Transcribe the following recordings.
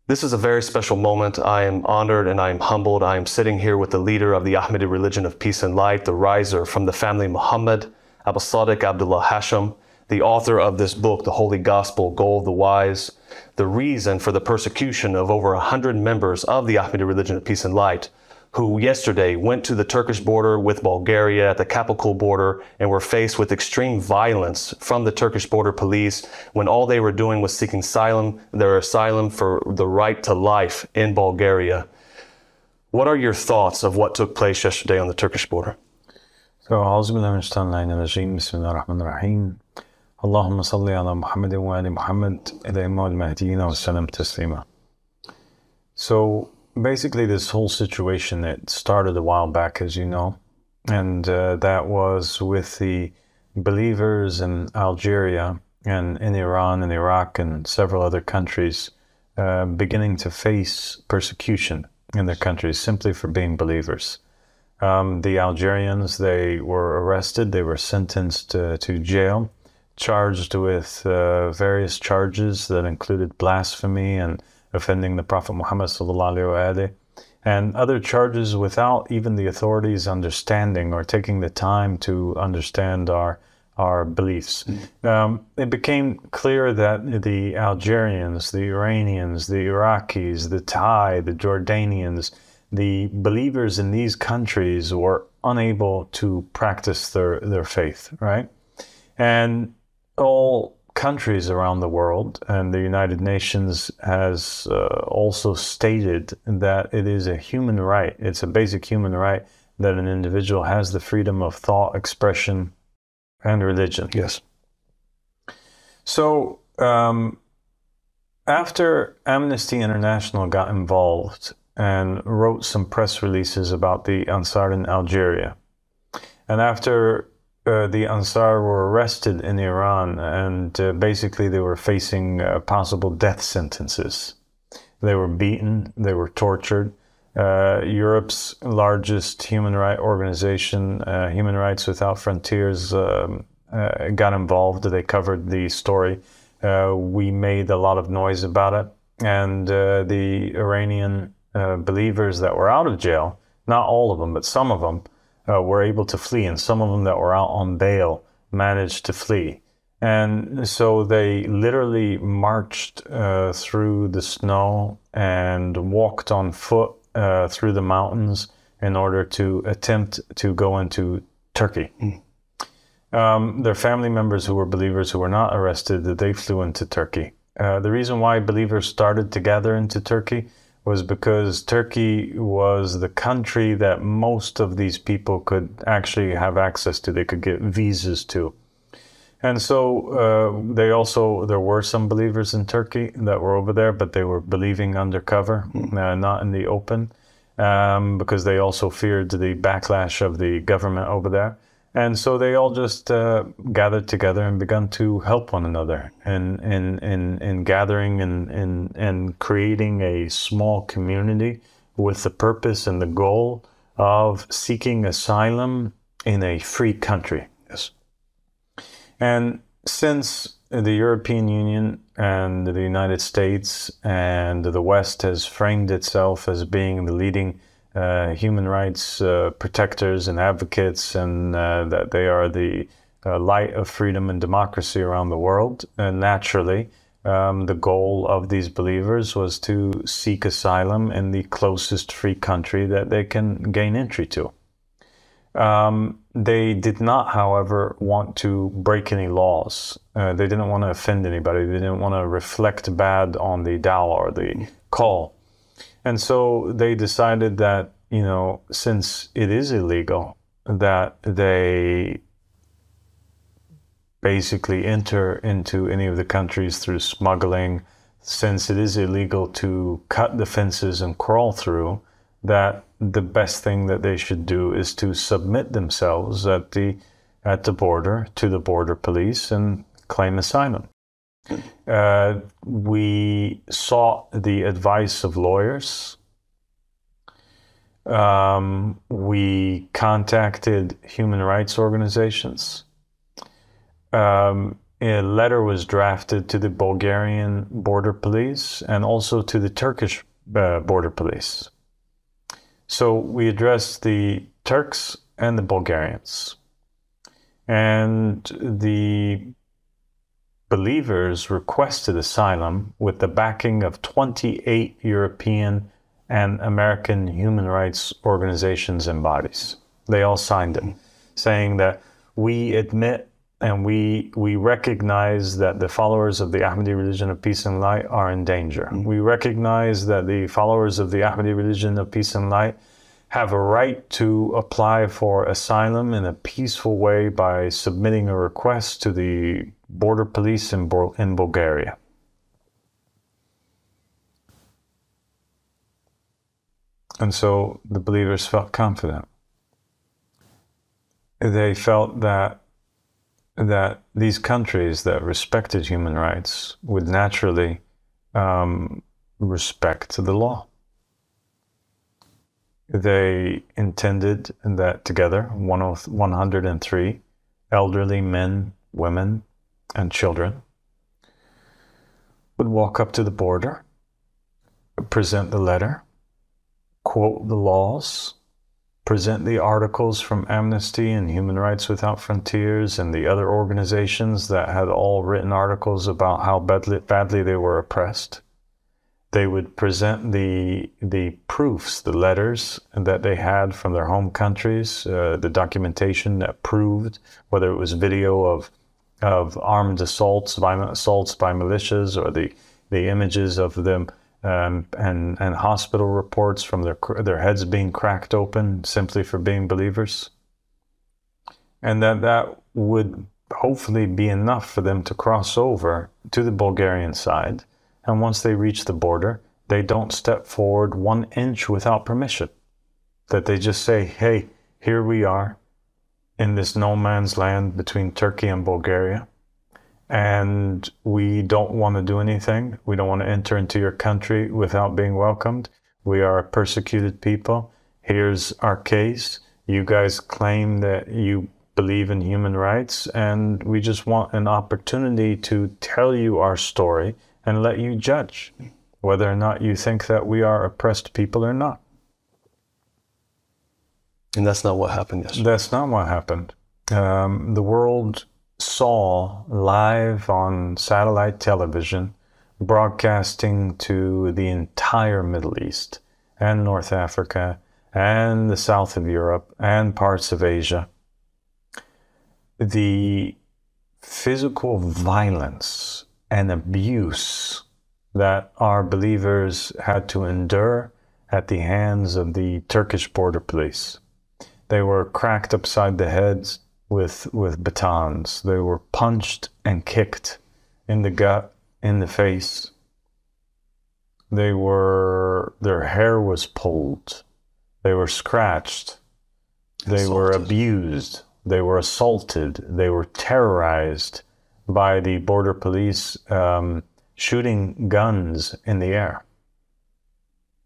This is a very special moment. I am honored and I am humbled. I am sitting here with the leader of the Ahmadi religion of peace and light, the riser from the family Muhammad, Abu Sadiq Abdullah Hashim, the author of this book, The Holy Gospel, Goal of the Wise, the reason for the persecution of over 100 members of the Ahmadi religion of peace and light, who yesterday went to the Turkish border with Bulgaria at the Kapakul border and were faced with extreme violence from the Turkish border police when all they were doing was seeking their asylum for the right to life in Bulgaria. What are your thoughts of what took place yesterday on the Turkish border? So, أعوذ بالله من الشيطان اللعين الرجيم بسم الله الرحمن الرحيم اللهم صل على محمد وآل محمد إلى إمام المهديين وسلم تسليما. So basically this whole situation, it started a while back, as you know, and that was with the believers in Algeria and in Iran and Iraq and several other countries beginning to face persecution in their countries simply for being believers. The Algerians, they were arrested, they were sentenced to jail, charged with various charges that included blasphemy and offending the Prophet Muhammad sallallahu alaihi wasallam, and other charges without even the authorities understanding or taking the time to understand our beliefs. It became clear that the Algerians, the Iranians, the Iraqis, the Thai, the Jordanians, the believers in these countries were unable to practice their faith, right? And all countries around the world, and the United Nations has also stated that it is a human right, it's a basic human right that an individual has the freedom of thought, expression, and religion. Yes. So after Amnesty International got involved and wrote some press releases about the Ansar in Algeria, and after the Ansar were arrested in Iran, and basically they were facing possible death sentences. They were beaten, they were tortured. Europe's largest human rights organization, Human Rights Without Frontiers, got involved. They covered the story. We made a lot of noise about it. And the Iranian believers that were out of jail, not all of them, but some of them, were able to flee, and some of them that were out on bail managed to flee. And so they literally marched through the snow and walked on foot through the mountains in order to attempt to go into Turkey. Their family members who were believers who were not arrested, they flew into Turkey. The reason why believers started to gather into Turkey was because Turkey was the country that most of these people could actually have access to. They could get visas to. And so there were some believers in Turkey that were over there, but they were believing undercover, not in the open, because they also feared the backlash of the government over there. And so they all just gathered together and began to help one another in gathering and creating a small community with the purpose and the goal of seeking asylum in a free country. Yes. And since the European Union and the United States and the West has framed itself as being the leading human rights protectors and advocates, and that they are the light of freedom and democracy around the world, and naturally the goal of these believers was to seek asylum in the closest free country that they can gain entry to. They did not, however, want to break any laws. They didn't want to offend anybody. They didn't want to reflect bad on the dawah or the call. And so they decided that, you know, since it is illegal, that they basically enter into any of the countries through smuggling, since it is illegal to cut the fences and crawl through, that the best thing that they should do is to submit themselves at the border to the border police and claim asylum. We sought the advice of lawyers. We contacted human rights organizations. a letter was drafted to the Bulgarian border police and also to the Turkish border police. So we addressed the Turks and the Bulgarians. And the believers requested asylum with the backing of 28 European and American human rights organizations and bodies. They all signed it, saying that we admit and we recognize that the followers of the Ahmadi religion of peace and light are in danger. We recognize that the followers of the Ahmadi religion of peace and light have a right to apply for asylum in a peaceful way by submitting a request to the border police in Bulgaria. And so the believers felt confident. They felt that these countries that respected human rights would naturally respect the law. They intended that together, 103 elderly men, women, and children would walk up to the border, present the letter, quote the laws, present the articles from Amnesty and Human Rights Without Frontiers and the other organizations that had all written articles about how badly they were oppressed. They would present the proofs, the letters that they had from their home countries, the documentation that proved, whether it was video of armed assaults, violent assaults by militias, or the images of them and hospital reports from their heads being cracked open simply for being believers. And that would hopefully be enough for them to cross over to the Bulgarian side. And once they reach the border, they don't step forward 1 inch without permission. That they just say, hey, here we are in this no man's land between Turkey and Bulgaria. And we don't want to do anything. We don't want to enter into your country without being welcomed. We are a persecuted people. Here's our case. You guys claim that you believe in human rights, and we just want an opportunity to tell you our story and let you judge whether or not you think that we are oppressed people or not. And that's not what happened yesterday. That's not what happened. The world saw live on satellite television, broadcasting to the entire Middle East and North Africa and the south of Europe and parts of Asia, the physical violence and abuse that our believers had to endure at the hands of the Turkish border police. They were cracked upside the heads with batons. They were punched and kicked in the gut, in the face. Their hair was pulled. They were scratched. They were abused. They were assaulted. They were terrorized by the border police, shooting guns in the air.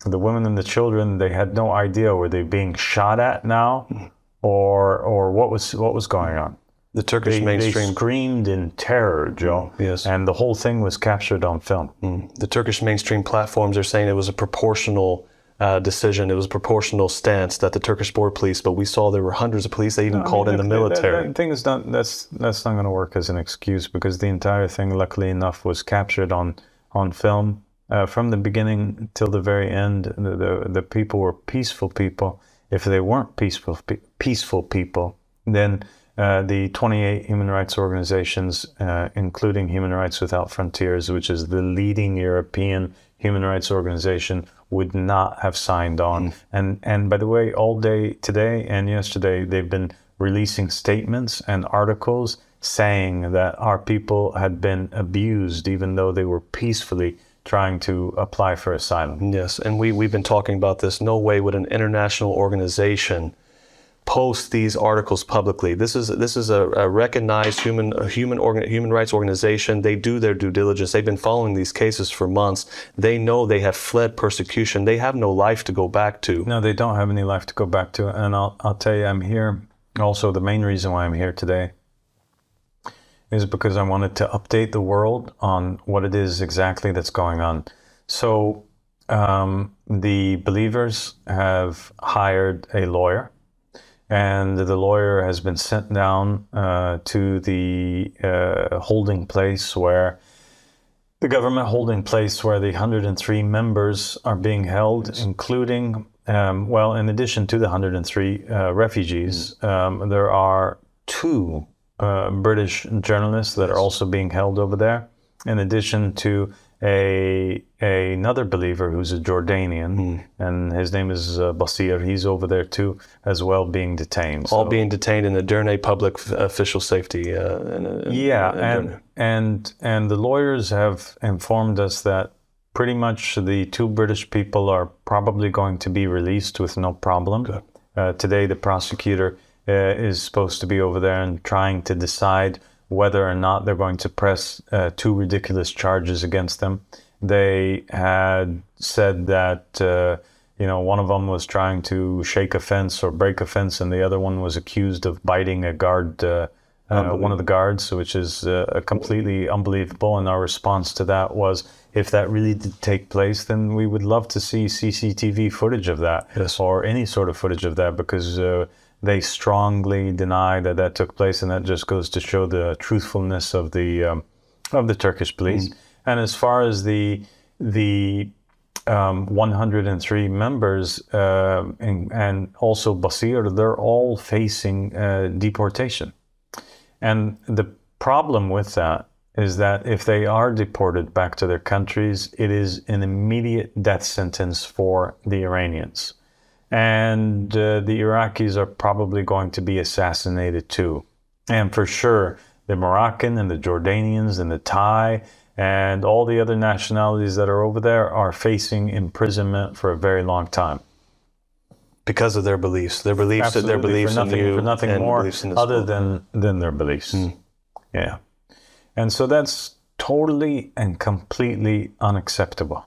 The women and the children, they had no idea, were they being shot at now, or what was going on. The Turkish mainstream... They screamed in terror, Joe. Yes. And the whole thing was captured on film. The Turkish mainstream platforms are saying it was a proportional decision. It was a proportional stance that the Turkish border police, but we saw there were hundreds of police. They even called in the military. That thing is not, that's not going to work as an excuse, because the entire thing, luckily enough, was captured on film. From the beginning till the very end, the people were peaceful people. If they weren't peaceful people, then the 28 human rights organizations, including Human Rights Without Frontiers, which is the leading European human rights organization, would not have signed on. And by the way, all day today and yesterday, they've been releasing statements and articles saying that our people had been abused, even though they were peacefully trying to apply for asylum. Yes, and we've been talking about this. No way would an international organization post these articles publicly. This is a recognized human rights organization. They do their due diligence. They've been following these cases for months. They know they have fled persecution. They have no life to go back to. No, they don't have any life to go back to. And I'll tell you, I'm here. Also, the main reason why I'm here today is because I wanted to update the world on what it is exactly that's going on. So the believers have hired a lawyer, and the lawyer has been sent down to the holding place where the government holding place where the 103 members are being held, including, well, in addition to the 103 refugees, there are 2 British journalists that are also being held over there, in addition to another believer who's a Jordanian, and his name is Basir. He's over there too, as well, being detained. All being detained in the Derna Public Official Safety. And the lawyers have informed us that pretty much the 2 British people are probably going to be released with no problem. Today, the prosecutor is supposed to be over there and trying to decide whether or not they're going to press 2 ridiculous charges against them. They had said that, one of them was trying to shake a fence or break a fence, and the other one was accused of biting a guard, one of the guards, which is completely unbelievable. And our response to that was, if that really did take place, then we would love to see CCTV footage of that, or any sort of footage of that, because they strongly deny that that took place, and that just goes to show the truthfulness of the Turkish police. And as far as the 103 members and also Basir, they're all facing deportation. And the problem with that is that if they are deported back to their countries, it is an immediate death sentence for the Iranians. And the Iraqis are probably going to be assassinated too. And for sure, the Moroccan and the Jordanians and the Thai and all the other nationalities that are over there are facing imprisonment for a very long time. Because of their beliefs. Their beliefs, Absolutely, their beliefs for nothing more other world. than their beliefs. Yeah. And so that's totally and completely unacceptable.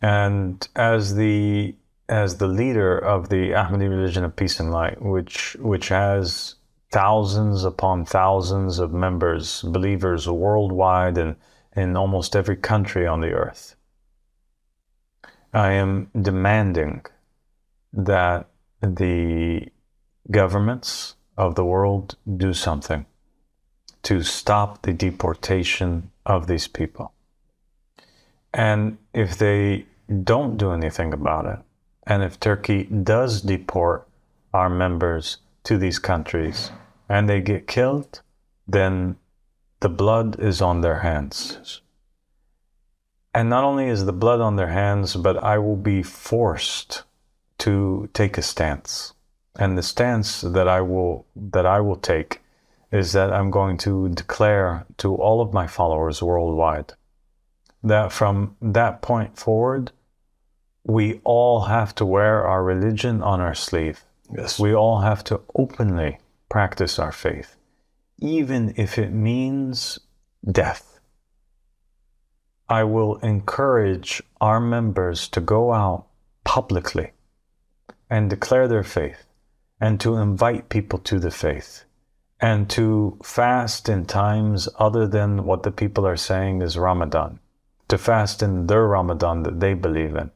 And as the leader of the Ahmadi religion of peace and light, which has thousands upon thousands of members, believers worldwide and in almost every country on the earth, I am demanding that the governments of the world do something to stop the deportation of these people. And if they don't do anything about it, and if Turkey does deport our members to these countries and they get killed, then the blood is on their hands. And not only is the blood on their hands, but I will be forced to take a stance. And the stance that I will take is that I'm going to declare to all of my followers worldwide that from that point forward, we all have to wear our religion on our sleeve. Yes. We all have to openly practice our faith, even if it means death. I will encourage our members to go out publicly and declare their faith, and to invite people to the faith, and to fast in times other than what the people are saying is Ramadan, to fast in their Ramadan that they believe in,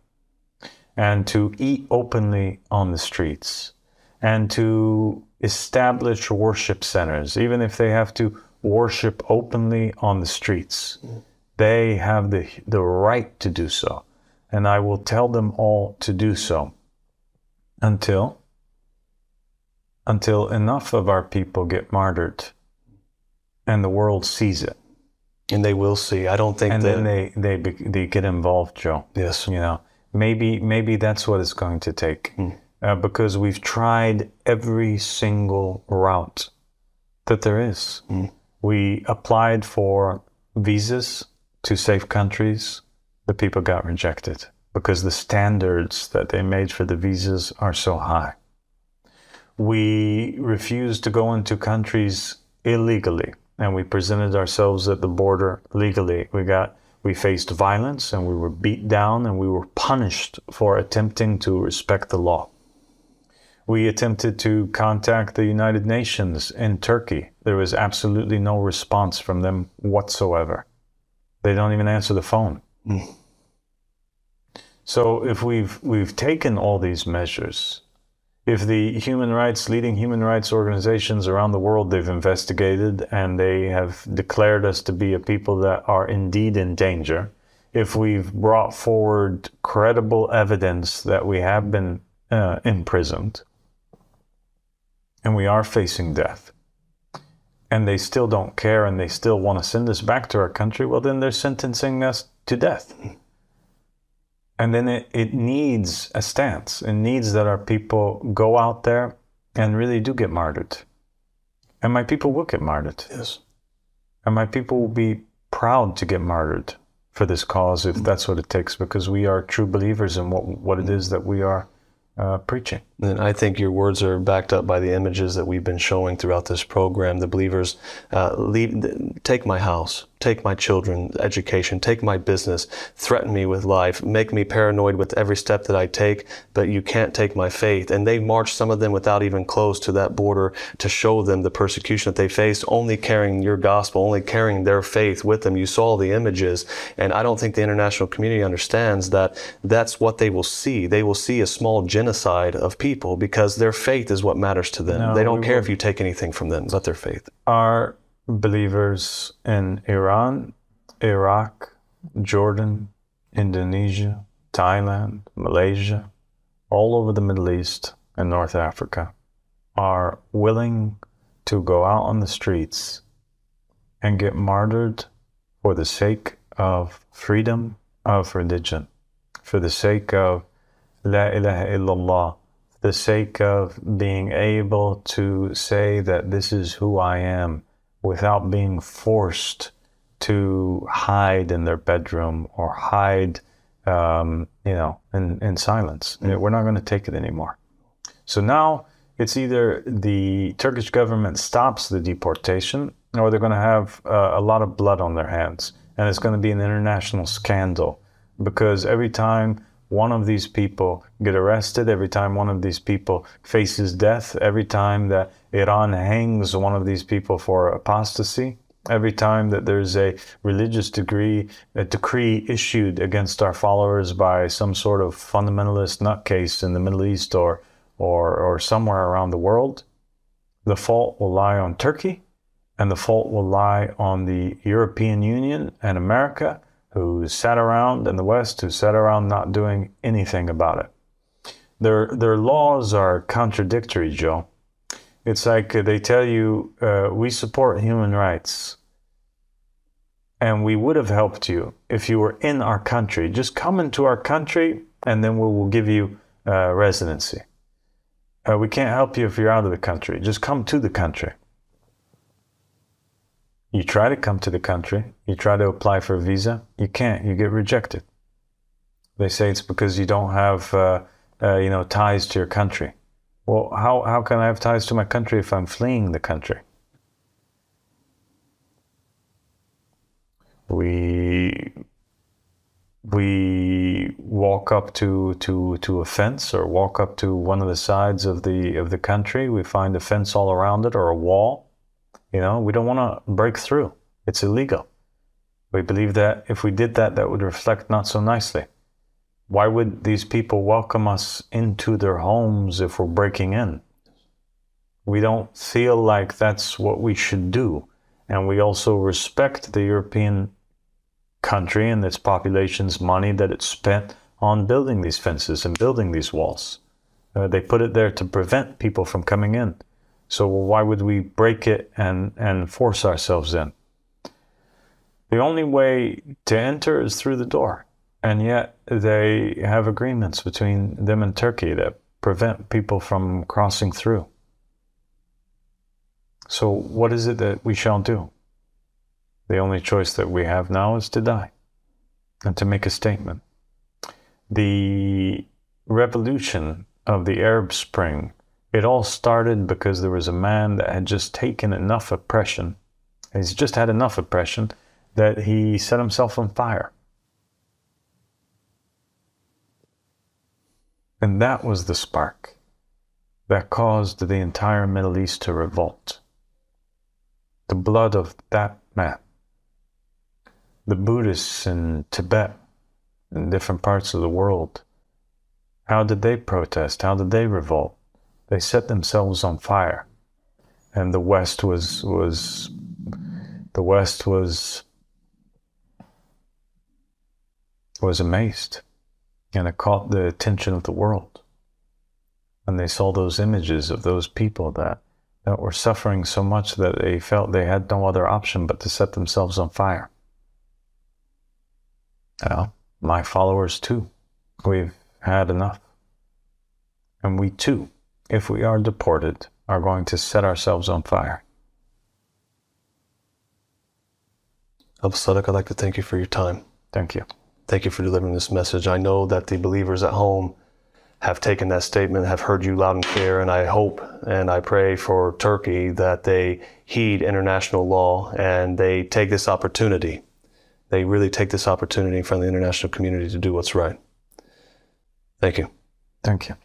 and to eat openly on the streets, and to establish worship centers. Even if they have to worship openly on the streets, they have the right to do so. And I will tell them all to do so until enough of our people get martyred and the world sees it. And they will see. I don't think then they get involved, Joe. Yes. Maybe that's what it's going to take. Because we've tried every single route that there is. We applied for visas to safe countries. The people got rejected because the standards that they made for the visas are so high. We refused to go into countries illegally, and we presented ourselves at the border legally. We faced violence, and we were beat down, and we were punished for attempting to respect the law. We attempted to contact the United Nations in Turkey. There was absolutely no response from them whatsoever. They don't even answer the phone. So if we've taken all these measures, if the leading human rights organizations around the world, they've investigated and they have declared us to be a people that are indeed in danger, if we've brought forward credible evidence that we have been imprisoned and we are facing death, and they still don't care and they still want to send us back to our country, well, then they're sentencing us to death. And then it needs a stance. It needs that our people go out there and really do get martyred. And my people will get martyred. Yes. And my people will be proud to get martyred for this cause, if that's what it takes, because we are true believers in what it is that we are preaching. And I think your words are backed up by the images that we've been showing throughout this program. The believers, take my house, take my children, education, take my business, threaten me with life, make me paranoid with every step that I take, but you can't take my faith. And they marched, some of them without even close to that border, to show them the persecution that they faced, only carrying your gospel, only carrying their faith with them. You saw the images, and I don't think the international community understands that that's what they will see. They will see a small genocide of people because their faith is what matters to them. No, they don't care if you take anything from them but their faith. Our believers in Iran, Iraq, Jordan, Indonesia, Thailand, Malaysia, all over the Middle East and North Africa are willing to go out on the streets and get martyred for the sake of freedom of religion, for the sake of La ilaha illallah, for the sake of being able to say that this is who I am, without being forced to hide in their bedroom or hide, in silence. We're not going to take it anymore. So now it's either the Turkish government stops the deportation, or they're going to have a lot of blood on their hands. And it's going to be an international scandal, because every time one of these people get arrested, every time one of these people faces death, every time that Iran hangs one of these people for apostasy, every time that there's a religious decree issued against our followers by some sort of fundamentalist nutcase in the Middle East or somewhere around the world, the fault will lie on Turkey, and the fault will lie on the European Union and America, who sat around, in the West, who sat around not doing anything about it. Their laws are contradictory, Joe. It's like they tell you, we support human rights, and we would have helped you if you were in our country. Just come into our country, and then we will give you residency. We can't help you if you're out of the country. Just come to the country. You try to come to the country, you try to apply for a visa, you can't, you get rejected. They say it's because you don't have, ties to your country. Well, how can I have ties to my country if I'm fleeing the country? We walk up to a fence, or walk up to one of the sides of the country. We find a fence all around it, or a wall. We don't want to break through. It's illegal. We believe that if we did that, that would reflect not so nicely. Why would these people welcome us into their homes if we're breaking in? We don't feel like that's what we should do. And we also respect the European country and its population's money that it spent on building these fences and building these walls. They put it there to prevent people from coming in. So why would we break it and force ourselves in? The only way to enter is through the door. And yet they have agreements between them and Turkey that prevent people from crossing through. So what is it that we shall do? The only choice that we have now is to die and to make a statement. The revolution of the Arab Spring, it all started because there was a man that had just taken enough oppression. He's just had enough oppression that he set himself on fire. And that was the spark. that caused the entire Middle East to revolt. The blood of that man. The Buddhists in Tibet, in different parts of the world, how did they protest? How did they revolt? They set themselves on fire. And the West was amazed. And it caught the attention of the world. And they saw those images of those people that were suffering so much that they felt they had no other option but to set themselves on fire. Well, my followers too, we've had enough. And we too, if we are deported, are going to set ourselves on fire. Abu Sadiq, I'd like to thank you for your time. Thank you. Thank you for delivering this message. I know that the believers at home have taken that statement, have heard you loud and clear, and I hope and I pray for Turkey that they heed international law and they take this opportunity. They really take this opportunity in front of the international community to do what's right. Thank you. Thank you.